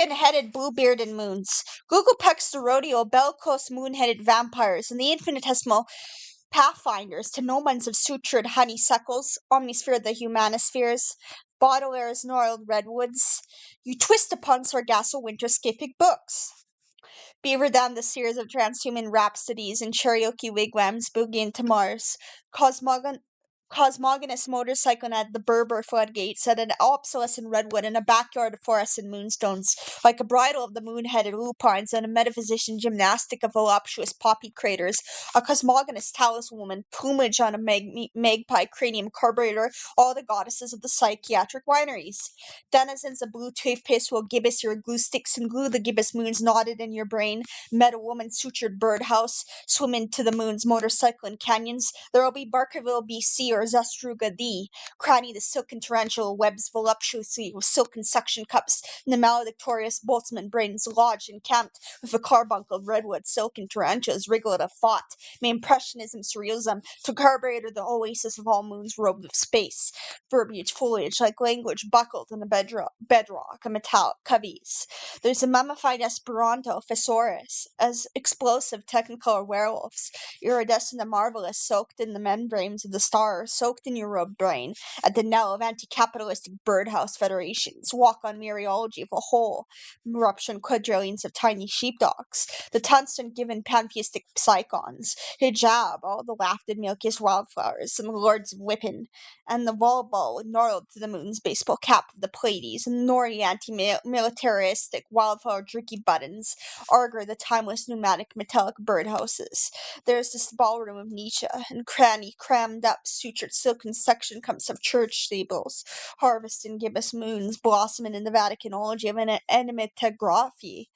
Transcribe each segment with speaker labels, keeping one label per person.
Speaker 1: Tachyon-headed blue-bearded moons, Gugupeks the rodeo, bellicose moon-headed vampires, and the infinitesimal pathfinders to nomans of sutured honeysuckles, omnisphere the humanispheres, Baudelaire's gnarled redwoods, you twist upon Sargasso winterscapic books. Beaver down the sears of transhuman rhapsodies and karaoke wigwams boogie into Mars, cosmogonous motorcycling at the Berber floodgates at an obsolescent redwood in a backyard of fluorescent moonstones, like a bridal of the moon-headed lupines and a metaphysician gymnastic of voluptuous poppy craters, a cosmogonous taliswoman, plumage on a magpie cranium carburetor, all the goddesses of the psychiatric wineries. Denizens of blue toothpaste will gibbous your glue sticks and glue the gibbous moons knotted in your brain, metal woman sutured birdhouse, swim into the moon's motorcycling canyons. There will be Barkerville, BC, or Zestruga D. Cranny the silken tarantula webs voluptuously with silken suction cups, and the maledictorious boltzmann brains lodged encamped with a carbuncle of redwood silken tarantulas wriggle at a thought. May impressionism surrealism to carburetor the oasis of all moons robed with space. Verbiage foliage like language buckled in a bedrock, a metallic coveys. There's a mummified Esperanto thesaurus, as explosive technicolor werewolves, iridescent and marvelous, soaked in the membranes of the stars, soaked in your robed brain, at the knell of anti-capitalistic birdhouse federations, walk on mereology of a whole eruption quadrillions of tiny sheepdogs, the tungsten-given pantheistic psychons, hijab, all the wafted milkiest wildflowers, and the lords of whippin', and the volleyball gnarled to the moon's baseball cap of the Pleiades, and Nori anti-militaristic wildflower dricky buttons, Arger the timeless pneumatic metallic birdhouses. There's this ballroom of Nietzsche, and cranny crammed up sutured silken section cups of church steeples, harvest in gibbous moons, blossoming in the Vaticanology of an enigmatography,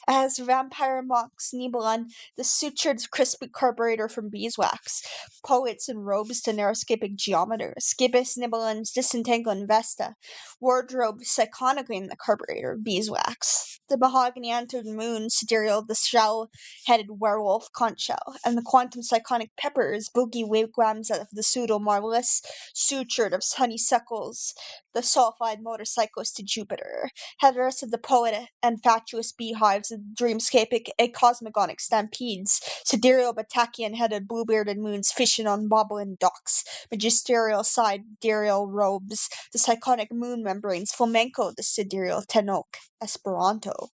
Speaker 1: as vampire monks nibble on the sutured crispy carburetor from beeswax, poets in robes to narrowscapic geometers, gibbous nibblins disentangling vesta, wardrobe psychonically in the carburetor of beeswax, the mahogany-antlered moon sidereal of the shell-headed werewolf conch shell, and the quantum psychonic peppers boogie wigwams of the pseudo-marvelous, sutured of honeysuckles, the sulphide motorcyclist to Jupiter, headrest of the poet and fatuous beehives of dreamscapic cosmogonic stampedes, sidereal Batakian-headed blue-bearded moons fishing on bobbling docks, magisterial sidereal robes, the psychonic moon membranes, flamenco the sidereal tenok, Esperanto.